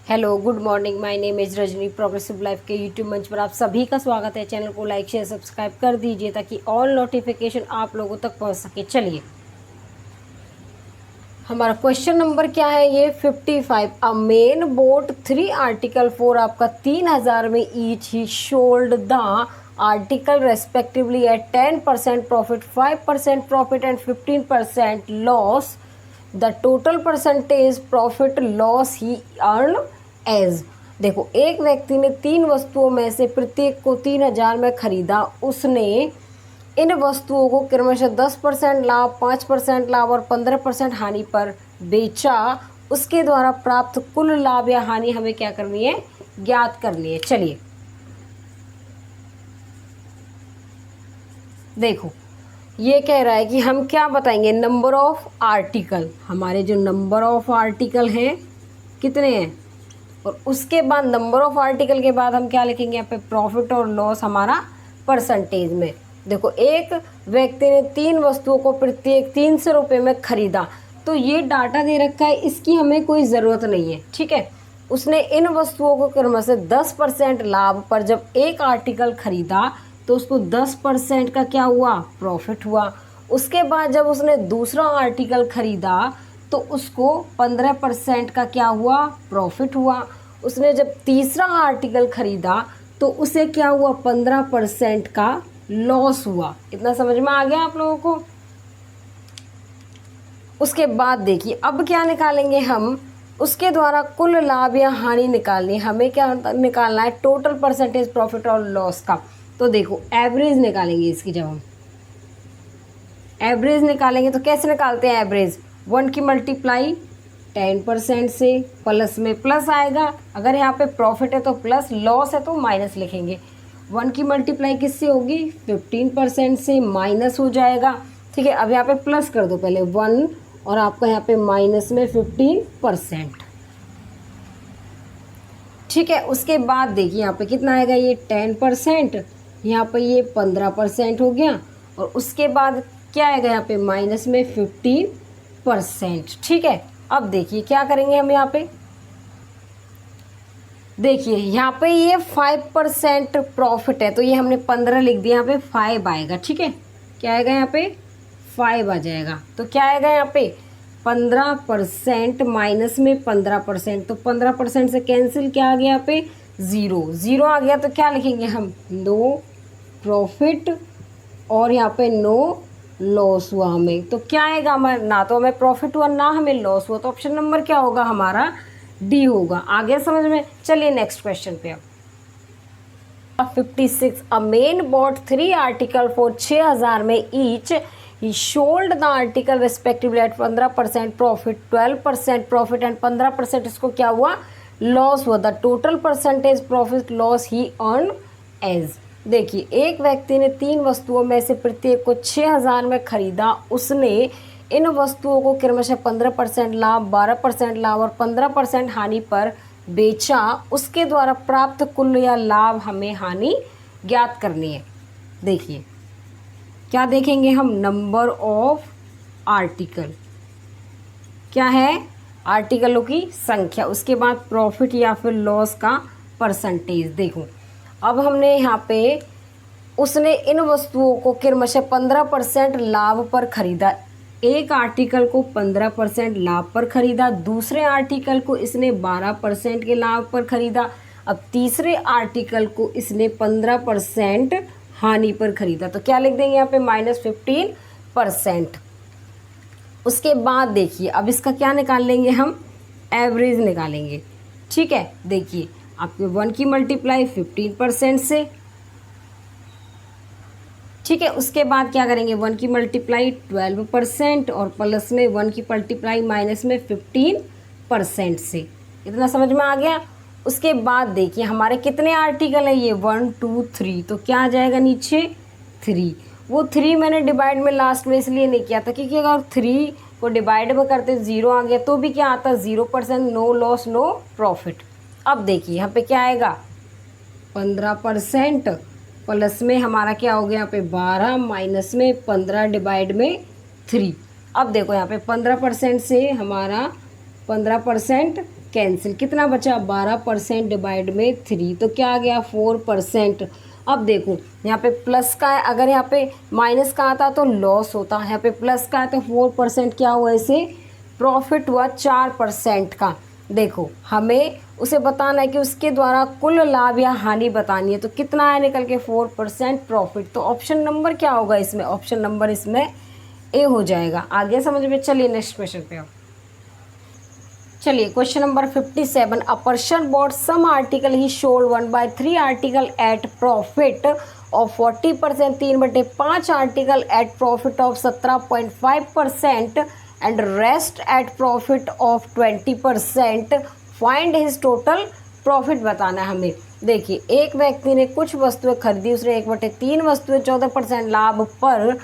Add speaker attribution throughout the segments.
Speaker 1: Hello good morning, my name is Rajni. Progressive life के YouTube मंच पर आप सभी का स्वागत है। चैनल को लाइक शेयर सब्सक्राइब कर दीजिए ताकि ऑल नोटिफिकेशन आप लोगों तक पहुंच सके। चलिए, हमारा क्वेश्चन नंबर क्या है, ये 55। अ मेन बोट 3 आर्टिकल 4 आपका 3000 में each he sold the article respectively at 10% profit, 5% profit and 15% loss. The total percentage profit loss he earns. देखो, एक व्यक्ति ने 3 वस्तुओं में से प्रत्येक को 3000 में खरीदा। उसने इन वस्तुओं को क्रमशः 10% लाभ, 5% लाभ और 15% हानि पर बेचा। उसके द्वारा प्राप्त कुल लाभ या हानि हमें क्या करनी है, ज्ञात करनी है। चलिए देखो, ये कह रहा है कि हम क्या बताएंगे, नंबर ऑफ आर्टिकल। हमारे जो नंबर ऑफ आर्टिकल हैं कितने हैं, और उसके बाद नंबर ऑफ आर्टिकल के बाद हम क्या लिखेंगे यहाँ पे, प्रॉफिट और लॉस हमारा परसेंटेज में। देखो, एक व्यक्ति ने 3 वस्तुओं को प्रत्येक 300 रुपये में खरीदा। तो ये डाटा दे रखा है, इसकी हमें कोई ज़रूरत नहीं है, ठीक है। उसने इन वस्तुओं को क्रम से 10% लाभ पर जब एक आर्टिकल खरीदा तो उसको 10% का क्या हुआ, प्रॉफिट हुआ। उसके बाद जब उसने दूसरा आर्टिकल खरीदा तो उसको 15% का क्या हुआ, प्रॉफिट हुआ। उसने जब तीसरा आर्टिकल खरीदा तो उसे क्या हुआ, 15% का लॉस हुआ। इतना समझ में आ गया आप लोगों को। उसके बाद देखिए, अब क्या निकालेंगे हम, उसके द्वारा कुल लाभ या हानि निकालनी। हमें क्या निकालना है, टोटल परसेंटेज प्रॉफिट और लॉस का। तो देखो, एवरेज निकालेंगे इसकी। जब हम एवरेज निकालेंगे तो कैसे निकालते हैं एवरेज, 1 की मल्टीप्लाई 10% से, प्लस में प्लस आएगा। अगर यहाँ पे प्रॉफिट है तो प्लस, लॉस है तो माइनस लिखेंगे। 1 की मल्टीप्लाई किससे होगी, 15% से, माइनस हो जाएगा। ठीक है, अब यहाँ पे प्लस कर दो पहले 1 और आपका यहाँ पे माइनस में 15%। ठीक है, उसके बाद देखिए यहाँ पे कितना आएगा, ये 10%, यहाँ पे ये 15% हो गया, और उसके बाद क्या आएगा यहाँ पे, माइनस में 15%। ठीक है, अब देखिए क्या करेंगे हम यहाँ पे, देखिए यहाँ पे ये 5% प्रॉफिट है तो ये हमने 15 लिख दिया, यहाँ पे 5 आएगा। ठीक है, क्या आएगा यहाँ पे, 5 आ जाएगा। तो क्या आएगा यहाँ पे, 15% माइनस में 15%, तो 15% से कैंसिल, क्या आ गया यहाँ पे, 0 आ गया। तो क्या लिखेंगे हम, नो प्रॉफिट, और यहाँ पे नो लॉस हुआ हमें। तो क्या आएगा हमारा, ना तो हमें प्रॉफिट हुआ ना हमें लॉस हुआ। तो ऑप्शन नंबर क्या होगा हमारा, डी होगा। आ गया समझ में। चलिए नेक्स्ट क्वेश्चन पे। अब 56, a man bought 3 article for 6000 में each. He sold the article respectively at 15% profit, 12% profit and 15% इसको क्या हुआ, लॉस हुआ। The total percentage profit loss he earns. देखिए, एक व्यक्ति ने 3 वस्तुओं में से प्रत्येक को 6000 में खरीदा। उसने इन वस्तुओं को क्रमशः 15% लाभ, 12% लाभ और 15% हानि पर बेचा। उसके द्वारा प्राप्त कुल या लाभ हमें हानि ज्ञात करनी है। देखिए क्या देखेंगे हम, नंबर ऑफ आर्टिकल क्या है, आर्टिकलों की संख्या। उसके बाद प्रॉफिट या फिर लॉस का परसेंटेज। देखो, अब हमने यहाँ पे, उसने इन वस्तुओं को क्रमशः 15% लाभ पर खरीदा। एक आर्टिकल को 15% लाभ पर खरीदा, दूसरे आर्टिकल को इसने 12% के लाभ पर खरीदा। अब तीसरे आर्टिकल को इसने 15% हानि पर खरीदा। तो क्या लिख देंगे यहाँ पे, -15%। उसके बाद देखिए, अब इसका क्या निकाल लेंगे हम, एवरेज निकालेंगे। ठीक है, देखिए आपके 1 की मल्टीप्लाई 15% से। ठीक है, उसके बाद क्या करेंगे, 1 की मल्टीप्लाई 12% और प्लस में 1 की मल्टीप्लाई माइनस में 15% से। इतना समझ में आ गया। उसके बाद देखिए हमारे कितने आर्टिकल है, ये 1 2 3, तो क्या आ जाएगा नीचे, 3। वो 3 मैंने डिवाइड में लास्ट में इसलिए नहीं किया था क्योंकि अगर 3 को डिवाइड में करते 0 आ गया तो भी क्या आता, 0%, नो लॉस नो प्रॉफिट। अब देखिए यहाँ पे क्या आएगा, 15% प्लस में हमारा क्या हो गया यहाँ पे 12, माइनस में 15 डिवाइड में 3। अब देखो यहाँ पे 15% से हमारा 15% कैंसिल, कितना बचा 12% डिवाइड में 3, तो क्या आ गया 4%। अब देखो यहाँ पे प्लस का है, अगर यहाँ पे माइनस का आता तो लॉस होता, यहाँ पे प्लस का है तो 4% क्या हुआ, इसे प्रॉफिट हुआ 4% का। देखो हमें उसे बताना है कि उसके द्वारा कुल लाभ या हानि बतानी है, तो कितना आया निकल के 4% प्रॉफिट। तो ऑप्शन नंबर क्या होगा इसमें, ऑप्शन नंबर इसमें ए हो जाएगा। आगे समझ में। चलिए नेक्स्ट क्वेश्चन पे आओ। चलिए question number 57, a person bought some article he sold 1/3 article at profit of 40%, 3/5 article at profit of 17.5% and rest at profit of 20%, find his total profit बताना है हमें। देखिए एक व्यक्ति ने कुछ वस्तुएं खरीदी, उसने 1/3 वस्तुएं 14% लाभ पर,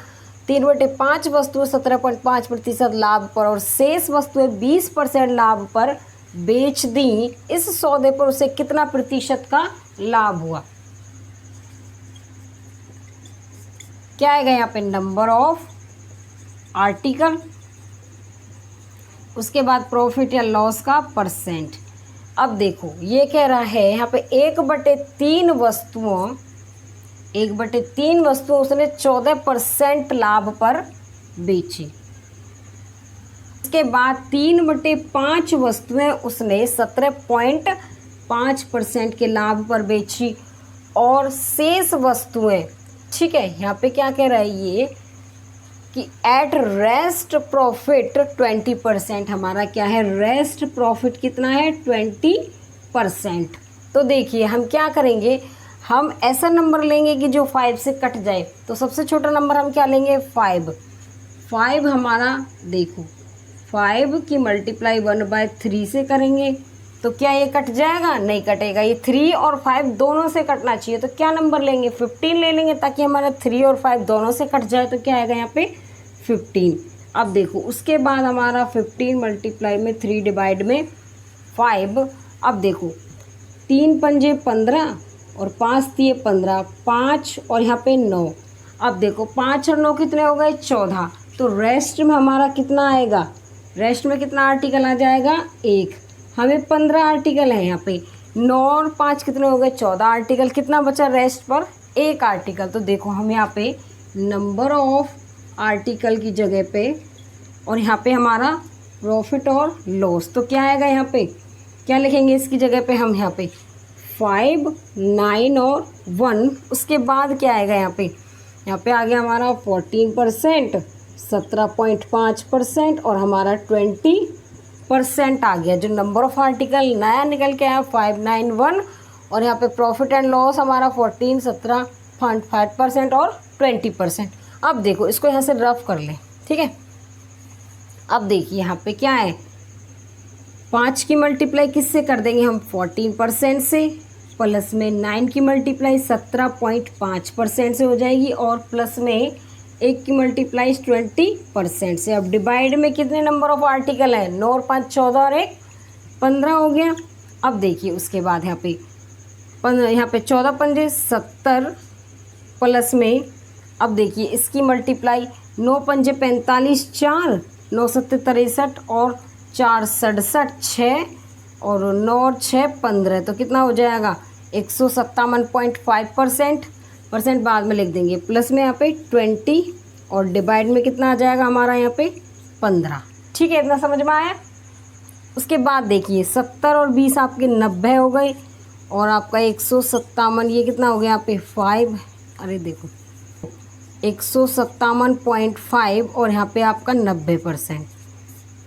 Speaker 1: 3/5 वस्तुएं 17.5% लाभ पर और शेष वस्तुएं 20% लाभ पर बेच दी। इस सौदे पर उसे कितना प्रतिशत का लाभ हुआ। क्या आएगा यहाँ पे, नंबर ऑफ आर्टिकल, उसके बाद प्रॉफिट या लॉस का परसेंट। अब देखो ये कह रहा है यहाँ पे 1/3 वस्तुओं उसने 14% लाभ पर बेची। उसके बाद 3/5 वस्तुएं उसने 17.5% के लाभ पर बेची और शेष वस्तुएं, ठीक है यहाँ पे क्या कह रहा है ये कि एट रेस्ट प्रॉफिट 20%, हमारा क्या है रेस्ट प्रॉफिट कितना है 20%। तो देखिए हम क्या करेंगे, हम ऐसा नंबर लेंगे कि जो 5 से कट जाए। तो सबसे छोटा नंबर हम क्या लेंगे 5 हमारा, देखो 5 की मल्टीप्लाई 1/3 से करेंगे तो क्या ये कट जाएगा, नहीं कटेगा, ये 3 और 5 दोनों से कटना चाहिए। तो क्या नंबर लेंगे 15 ले लेंगे ताकि हमारा 3 और 5 दोनों से कट जाए। तो क्या आएगा यहाँ पे 15। अब देखो उसके बाद हमारा 15 मल्टीप्लाई में 3 डिवाइड में 5। अब देखो 3 पंजे 15 और 5 दिए 15, 5 और यहाँ पे 9। अब देखो 5 और 9 कितने हो गए 14। तो रेस्ट में हमारा कितना आएगा, रेस्ट में कितना आर्टिकल आ जाएगा 1। हमें 15 आर्टिकल है यहाँ पे, 9 और 5 कितने हो गए 14 आर्टिकल, कितना बचा रेस्ट पर 1 आर्टिकल। तो देखो हम यहाँ पे नंबर ऑफ आर्टिकल की जगह पे और यहाँ पे हमारा प्रॉफिट और लॉस, तो क्या आएगा यहाँ पे, क्या लिखेंगे इसकी जगह पे हम यहाँ पे 5, 9 और 1। उसके बाद क्या आएगा यहाँ पे आ गया हमारा 14%, 17.5% और हमारा 20% आ गया। जो नंबर ऑफ आर्टिकल नया निकल के आया 591 और यहाँ पे प्रॉफिट एंड लॉस हमारा 14, 17.5% और 20%। अब देखो इसको यहाँ से रफ कर लें, ठीक है। अब देखिए यहाँ पे क्या है, 5 की मल्टीप्लाई किससे कर देंगे हम 14% से, प्लस में 9 की मल्टीप्लाई 17.5% से हो जाएगी और प्लस में 1 की मल्टीप्लाई 20% से। अब डिवाइड में कितने नंबर ऑफ आर्टिकल है, 9 और 5 14 और 1 15 हो गया। अब देखिए उसके बाद यहाँ पे 14 पंजे 70 प्लस में, अब देखिए इसकी मल्टीप्लाई 9 पंजे 45, 4 9 7 63 और 4 67 6 और 9 और 6 15, तो कितना हो जाएगा 157.5%। बाद में लिख देंगे, प्लस में यहाँ पे 20 और डिवाइड में कितना आ जाएगा हमारा यहाँ पे 15। ठीक है, इतना समझ में आया। उसके बाद देखिए 70 और 20 आपके 90 हो गए और आपका 157 ये कितना हो गया यहाँ पे 5, अरे देखो 157.5 और यहाँ पे आपका 90%।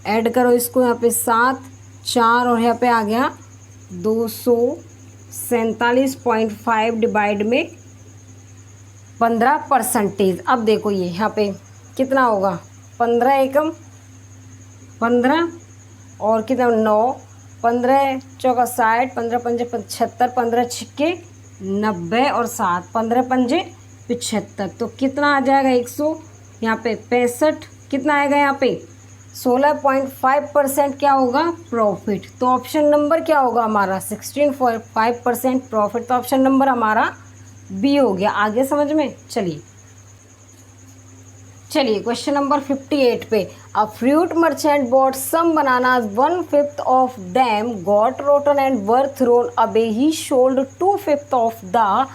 Speaker 1: ऐड करो इसको, यहाँ पे 7 4 और यहाँ पे आ गया 247.5 डिवाइड में 15%। अब देखो ये यहाँ पे कितना होगा 15 एकम 15 और कितना 9, 15 चौका 60, 15 पंजे 75, 15 छिक्के 90 और 7 15 पंजे 75, तो कितना आ जाएगा 100 यहाँ पे 65, कितना आएगा यहाँ पे 16.5% क्या होगा प्रॉफिट। तो ऑप्शन नंबर क्या होगा हमारा 16.5% प्रॉफिट। तो ऑप्शन नंबर हमारा बी हो गया। आगे समझ में, चलिए चलिए क्वेश्चन नंबर 58 पे, a fruit merchant bought some bananas 1/5 of them got rotten and were thrown away, he sold 2/5 of the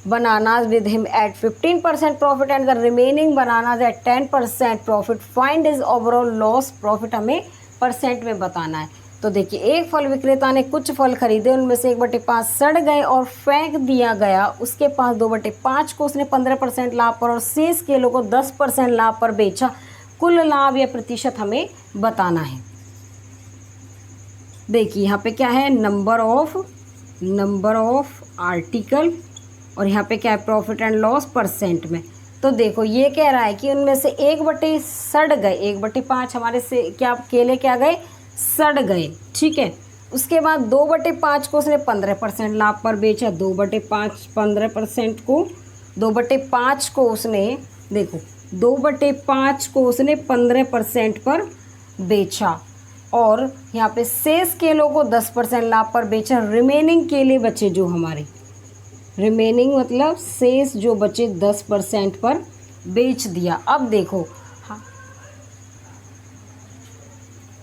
Speaker 1: bananas with him at 15% profit and the remaining bananas at 10% profit. Find his overall loss profit, हमें percent में बताना है। तो देखिए, एक फल विक्रेता ने कुछ फल खरीदे, उनमें से 1/5 सड़ गए और फेंक दिया गया। उसके पास 2/5 को उसने 15% लाभ पर और शेष केलों को 10% लाभ पर बेचा। कुल लाभ या प्रतिशत हमें बताना है। देखिए यहाँ पे क्या है, नंबर ऑफ आर्टिकल, और यहाँ पे क्या है, प्रॉफिट एंड लॉस परसेंट में। तो देखो ये कह रहा है कि उनमें से 1/5 सड़ गए, 1/5 हमारे से क्या केले क्या गए, सड़ गए, ठीक है। उसके बाद 2/5 को उसने 15% लाभ पर बेचा। 2/5 15% को 2/5 को उसने, देखो 2/5 को उसने 15% पर बेचा और यहाँ पे शेष केलों को 10% लाभ पर बेचा। रिमेनिंग केले बचे जो हमारे, रिमेनिंग मतलब शेष जो बचे 10% पर बेच दिया। अब देखो हाँ,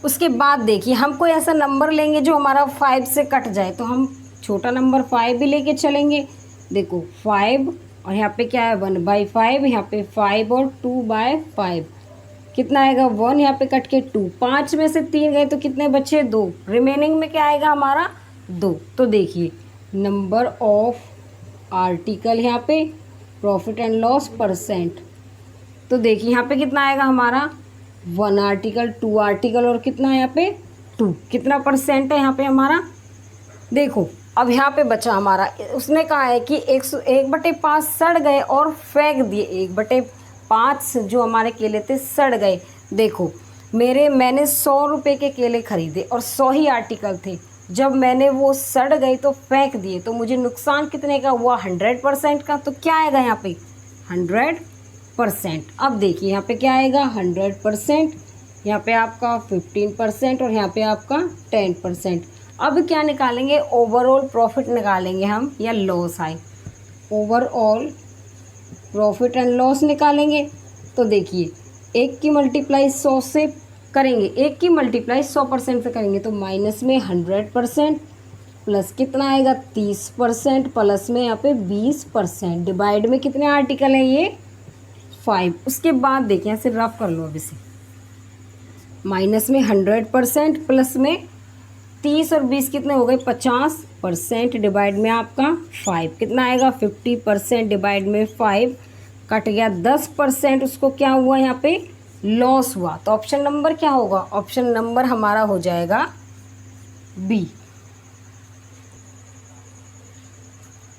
Speaker 1: उसके बाद देखिए हम कोई ऐसा नंबर लेंगे जो हमारा 5 से कट जाए, तो हम छोटा नंबर 5 भी लेके चलेंगे। देखो 5 और यहाँ पे क्या है 1/5, यहाँ पे 5 और 2/5 कितना आएगा 1, यहाँ पे कट के 2, 5 में से 3 गए तो कितने बचे 2, रिमेनिंग में क्या आएगा हमारा 2। तो देखिए नंबर ऑफ आर्टिकल, यहाँ पे प्रॉफिट एंड लॉस परसेंट। तो देखिए यहाँ पे कितना आएगा हमारा 1 आर्टिकल 2 आर्टिकल और कितना यहाँ पे 2, कितना परसेंट है यहाँ पे हमारा। देखो अब यहाँ पे बचा हमारा, उसने कहा है कि 1/5 सड़ गए और फेंक दिए, 1/5 जो हमारे केले थे सड़ गए। देखो मैंने 100 रुपये के केले खरीदे और 100 ही आर्टिकल थे, जब मैंने वो सड़ गई तो फेंक दिए, तो मुझे नुकसान कितने का हुआ 100% का। तो क्या आएगा यहाँ पे 100%। अब देखिए यहाँ पे क्या आएगा 100%, यहाँ पे आपका 15% और यहाँ पे आपका 10%। अब क्या निकालेंगे, ओवरऑल प्रॉफिट निकालेंगे हम, या लॉस आए, ओवरऑल प्रॉफिट एंड लॉस निकालेंगे। तो देखिए 1 की मल्टीप्लाई 100 से करेंगे, 1 की मल्टीप्लाई 100% से करेंगे, तो माइनस में 100% प्लस कितना आएगा 30% प्लस में यहाँ पे 20%, डिवाइड में कितने आर्टिकल हैं ये 5। उसके बाद देखिए ऐसे रफ कर लो, अब इसे माइनस में 100% प्लस में 30 और 20 कितने हो गए 50%, डिवाइड में आपका 5 कितना आएगा 50%, डिवाइड में 5 कट गया 10%, उसको क्या हुआ यहाँ पे लॉस हुआ। तो ऑप्शन नंबर क्या होगा, ऑप्शन नंबर हमारा हो जाएगा बी।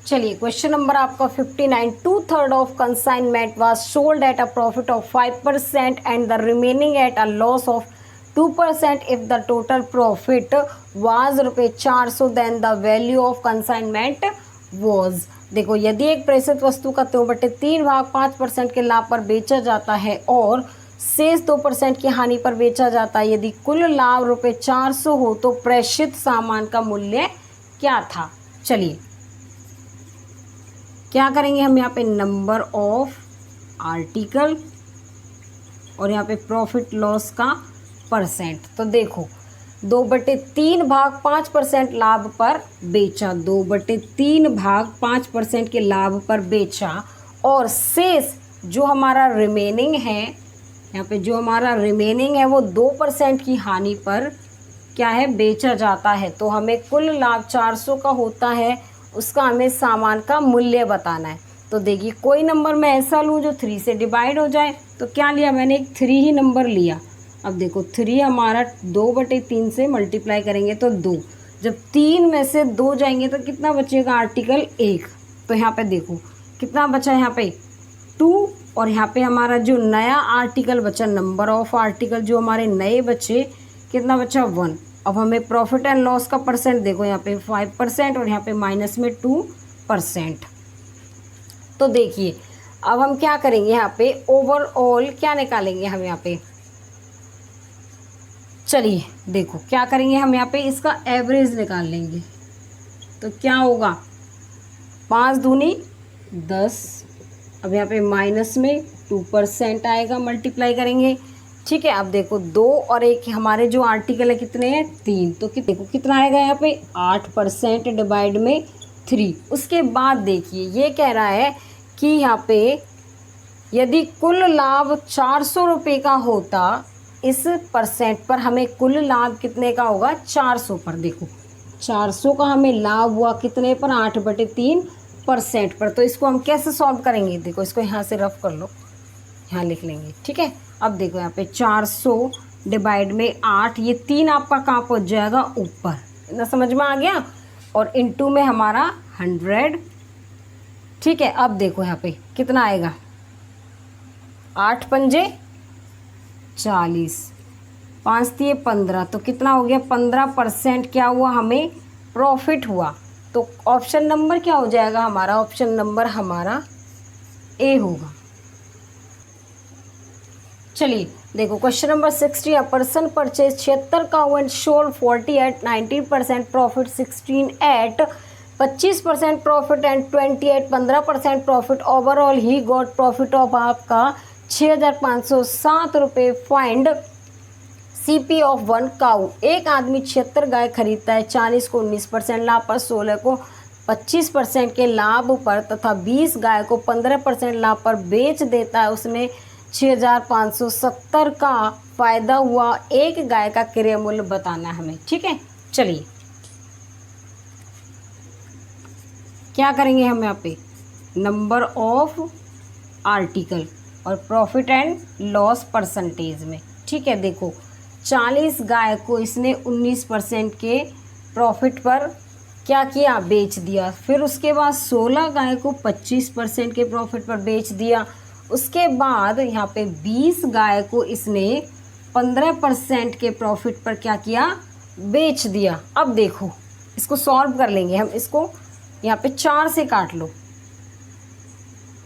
Speaker 1: चलिए क्वेश्चन नंबर आपका 59, 2/3 of consignment was sold at a profit of 5% and the remaining at a loss of 2%। If the total profit was ₹400 then the value of consignment was. देखो यदि एक प्रेषित वस्तु का 2/3 भाग 5% के लाभ पर बेचा जाता है और शेष 2% की हानि पर बेचा जाता है, यदि कुल लाभ ₹400 हो तो प्रेषित सामान का मूल्य क्या था। चलिए क्या करेंगे हम, यहाँ पे नंबर ऑफ आर्टिकल और यहाँ पे प्रॉफिट लॉस का परसेंट। तो देखो 2/3 भाग 5% लाभ पर बेचा, 2/3 भाग 5% के लाभ पर बेचा और शेष जो हमारा रिमेनिंग है, यहाँ पे जो हमारा रिमेनिंग है वो 2% की हानि पर क्या है बेचा जाता है। तो हमें कुल लाभ 400 का होता है, उसका हमें सामान का मूल्य बताना है। तो देखिए कोई नंबर मैं ऐसा लूँ जो 3 से डिवाइड हो जाए, तो क्या लिया मैंने, एक 3 ही नंबर लिया। अब देखो 3 हमारा 2/3 से मल्टीप्लाई करेंगे तो 2, जब 3 में से 2 जाएंगे तो कितना बचेगा आर्टिकल 1। तो यहाँ पे देखो कितना बचा, यहाँ पे 2 और यहाँ पे हमारा जो नया आर्टिकल बचा, नंबर ऑफ आर्टिकल जो हमारे नए बचे कितना बचा 1। अब हमें प्रॉफिट एंड लॉस का परसेंट देखो, यहाँ पे 5% और यहाँ पे माइनस में 2%। तो देखिए अब हम क्या करेंगे, यहाँ पे ओवरऑल क्या निकालेंगे हम यहाँ पे, चलिए देखो क्या करेंगे हम यहाँ पे इसका एवरेज निकाल लेंगे। तो क्या होगा 5 दूनी 10, अब यहाँ पे माइनस में 2% आएगा, मल्टीप्लाई करेंगे। ठीक है, अब देखो 2 और 1 हमारे जो आर्टिकल है कितने हैं 3, तो देखो कितना आएगा यहाँ पे 8% डिवाइड में 3। उसके बाद देखिए ये कह रहा है कि यहाँ पे यदि कुल लाभ 400 रुपये का होता, इस परसेंट पर हमें कुल लाभ कितने का होगा 400 पर। देखो 400 का हमें लाभ हुआ कितने पर 8/3% पर। तो इसको हम कैसे सॉल्व करेंगे, देखो इसको यहाँ से रफ कर लो, यहाँ लिख लेंगे। ठीक है, अब देखो यहाँ पे 400 डिवाइड में 8, ये 3 आपका कहाँ पहुँच जाएगा ऊपर, इतना समझ में आ गया। और इनटू में हमारा 100। ठीक है, अब देखो यहाँ पे कितना आएगा 8 पंजे 40, 5 दिए 15, तो कितना हो गया 15% क्या हुआ हमें प्रॉफिट हुआ। तो ऑप्शन नंबर क्या हो जाएगा हमारा, ऑप्शन नंबर हमारा ए होगा। चलिए देखो question number 60, a person purchase 76 cow and sold 40 at 19% profit, 16 at 25% profit and 20 at 15% profit. Overall he got profit of आपका 6,507 रुपये। Find CP of 1 cow. एक आदमी 76 गाय खरीदता है, 40 को 19% लाभ पर, 16 को 25% के लाभ पर तथा 20 गाय को 15% लाभ पर बेच देता है। उसने 6,570 का फायदा हुआ। एक गाय का क्रय मूल्य बताना है हमें। ठीक है, चलिए क्या करेंगे हम यहाँ पे नंबर ऑफ आर्टिकल और प्रॉफिट एंड लॉस परसेंटेज में। ठीक है, देखो 40 गाय को इसने 19% के प्रॉफिट पर क्या किया बेच दिया। फिर उसके बाद 16 गाय को 25% के प्रॉफिट पर बेच दिया। उसके बाद यहाँ पे 20 गाय को इसने 15% के प्रॉफिट पर क्या किया बेच दिया। अब देखो इसको सॉल्व कर लेंगे हम। इसको यहाँ पे 4 से काट लो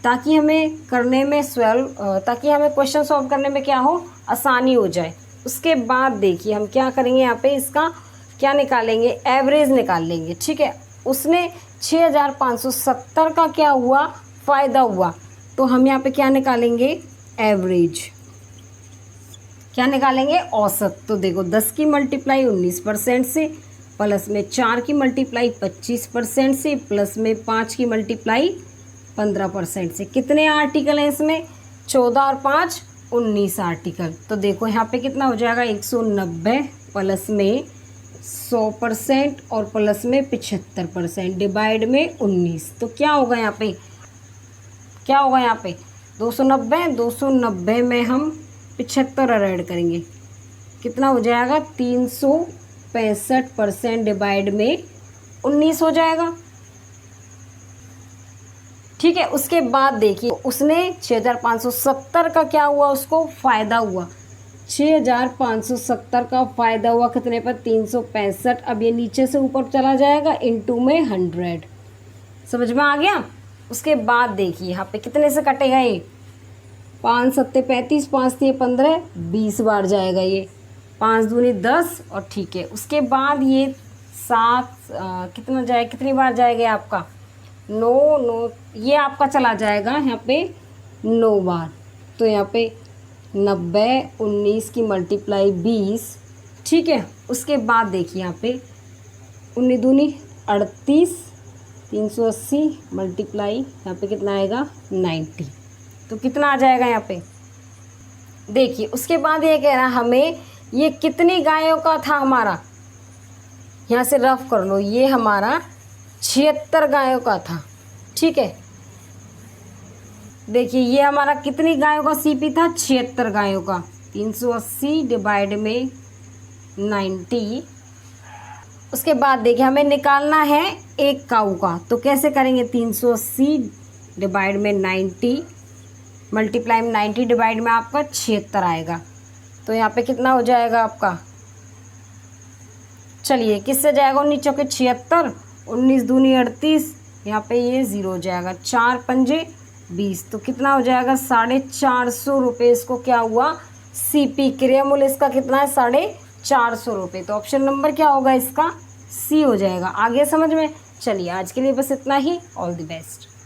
Speaker 1: ताकि हमें करने में ताकि हमें क्वेश्चन सॉल्व करने में क्या हो आसानी हो जाए। उसके बाद देखिए हम क्या करेंगे, यहाँ पे इसका क्या निकालेंगे एवरेज निकाल लेंगे। ठीक है, उसने 6,570 का क्या हुआ फ़ायदा हुआ, तो हम यहाँ पे क्या निकालेंगे एवरेज, क्या निकालेंगे औसत। तो देखो 10 की मल्टीप्लाई 19% से, प्लस में 4 की मल्टीप्लाई 25% से, प्लस में 5 की मल्टीप्लाई 15% से। कितने आर्टिकल हैं इसमें 14 और 5 19 आर्टिकल। तो देखो यहाँ पे कितना हो जाएगा 190 प्लस में 100% और प्लस में 75% डिवाइड में 19। तो क्या होगा यहाँ पे, क्या होगा यहाँ पे 290 में हम 75 ऐड करेंगे, कितना हो जाएगा 365% डिवाइड में 19 हो जाएगा। ठीक है, उसके बाद देखिए उसने 6,570 का क्या हुआ उसको फ़ायदा हुआ। 6,570 का फ़ायदा हुआ कितने पर 365। अब ये नीचे से ऊपर चला जाएगा इनटू में 100। समझ में आ गया। उसके बाद देखिए यहाँ पे कितने से कटेगा ये 5 7 35, 5 3 15, 20 बार जाएगा ये, 5 दूनी 10 और ठीक है। उसके बाद ये 7 कितना जाएगा, कितनी बार जाएगा आपका 9 ये आपका चला जाएगा यहाँ पे 9 बार। तो यहाँ पे 90 19 की मल्टीप्लाई 20। ठीक है, उसके बाद देखिए यहाँ पे 19 दूनी 38, 380 मल्टीप्लाई यहाँ पे कितना आएगा 90। तो कितना आ जाएगा यहाँ पे देखिए। उसके बाद ये कह रहा हमें ये कितनी गायों का था हमारा, यहाँ से रफ कर लो, ये हमारा 76 गायों का था। ठीक है, देखिए ये हमारा कितनी गायों का सीपी था 76 गायों का। 380 डिवाइड में 90। उसके बाद देखिए हमें निकालना है एक काऊ का, तो कैसे करेंगे 380 डिवाइड में 90 मल्टीप्लाई में 90 डिवाइड में आपका 76 आएगा। तो यहाँ पे कितना हो जाएगा आपका, चलिए किससे जाएगा 19 चौके 76, 19 दूनी 38, यहाँ पे ये 0 हो जाएगा, 4 पंजे 20। तो कितना हो जाएगा 450 रुपये। इसको क्या हुआ सीपी क्रय मूल्य इसका कितना है 450 रुपये। तो ऑप्शन नंबर क्या होगा इसका सी हो जाएगा। आगे समझ में। चलिए आज के लिए बस इतना ही। All the best.